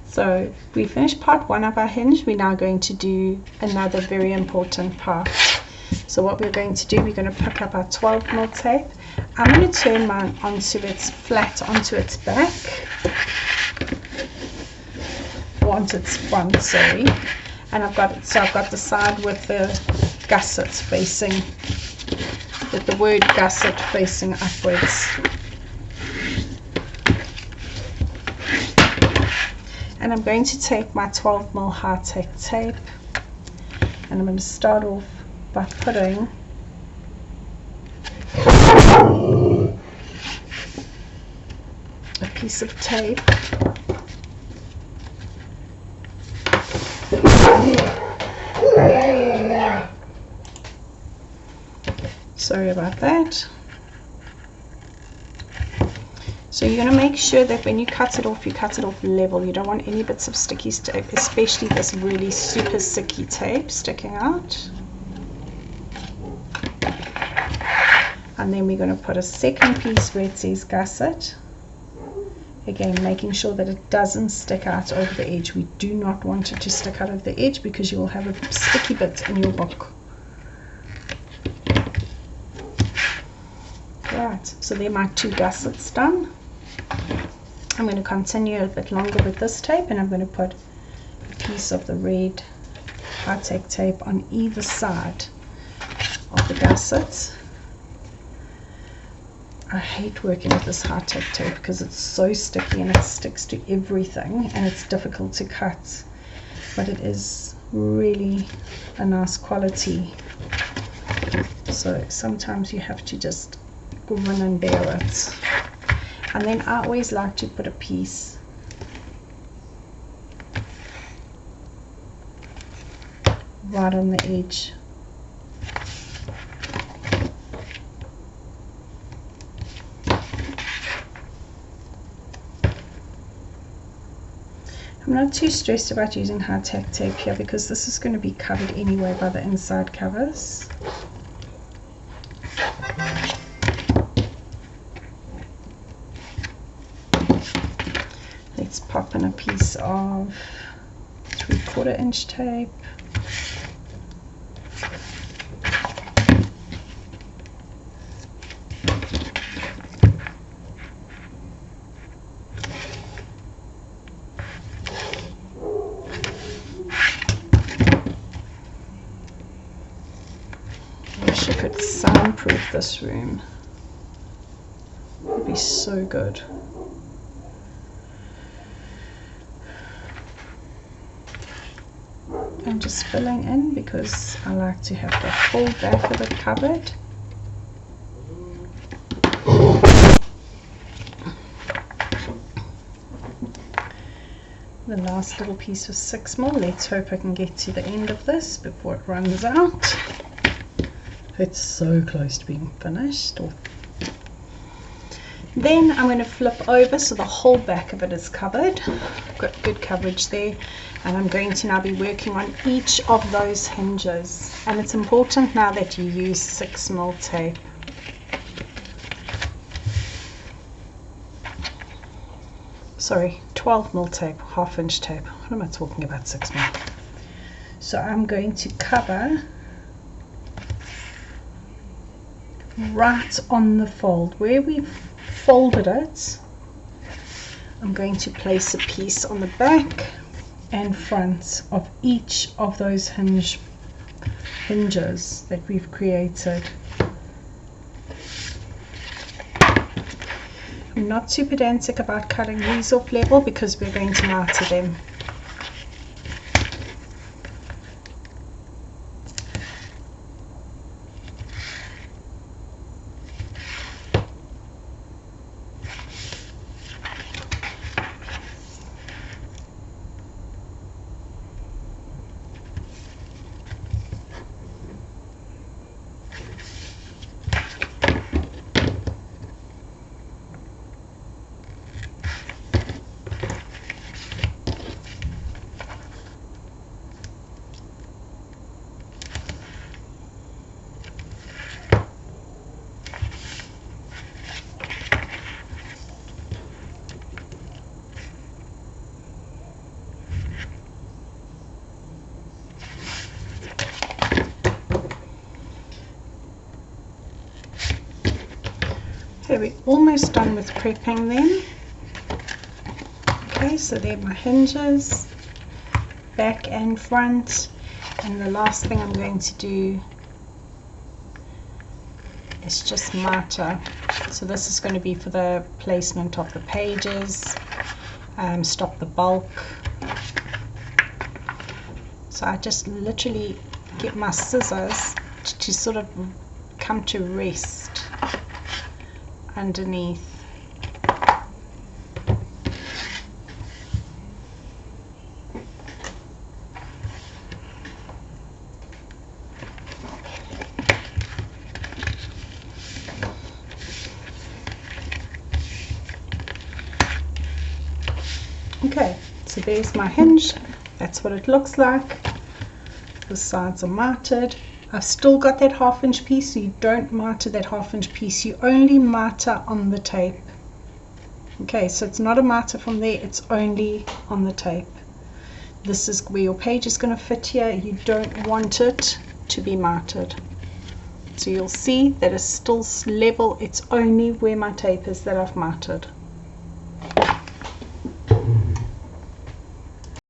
So we finished part 1 of our hinge. We're now going to do another very important part. So what we're going to do, we're going to pick up our 12mm tape. I'm going to turn mine onto its flat, onto its back, or onto its front, sorry. And I've got the side with the gusset facing, with the word gusset facing upwards. And I'm going to take my 12mm high-tech tape, and I'm going to start off by putting a piece of tape sorry about that. So you're going to make sure that when you cut it off, you cut it off level. You don't want any bits of sticky tape, especially this really super sticky tape sticking out. And then we're going to put a second piece where it says gusset. Again, making sure that it doesn't stick out over the edge. We do not want it to stick out over the edge because you will have a sticky bit in your book. Right, so there are my 2 gussets done. I'm going to continue a bit longer with this tape, and I'm going to put a piece of the red high-tech tape on either side of the gussets. I hate working with this high-tech tape because it's so sticky and it sticks to everything and it's difficult to cut, but it is really a nice quality. So sometimes you have to just grin and bear it. And then I always like to put a piece right on the edge. I'm not too stressed about using high-tech tape here because this is going to be covered anyway by the inside covers. Let's pop in a piece of 3/4 inch tape. I wish I could soundproof this room. It would be so good. I'm just filling in because I like to have the full back of it covered. The last little piece of 6mm. Let's hope I can get to the end of this before it runs out. It's so close to being finished. Then I'm going to flip over so the whole back of it is covered. Got good coverage there. And I'm going to now be working on each of those hinges. And it's important now that you use 6mm tape. Sorry, 12mm tape, 1/2 inch tape. What am I talking about, 6mm? So I'm going to cover right on the fold. Where we've folded it, I'm going to place a piece on the back and front of each of those hinges that we've created. I'm not too pedantic about cutting these off level because we're going to miter them. Okay, we're almost done with prepping them. Okay, so they're my hinges, back and front, and the last thing I'm going to do is just marker. So this is going to be for the placement of the pages, stop the bulk. So I just literally get my scissors to sort of come to rest underneath. Okay, so there's my hinge. That's what it looks like. The sides are marted. I've still got that 1/2 inch piece, so you don't marter that 1/2 inch piece, you only marter on the tape. Okay, so it's not a marter from there, it's only on the tape. This is where your page is going to fit here. You don't want it to be martered. So you'll see that it's still level, it's only where my tape is that I've martered.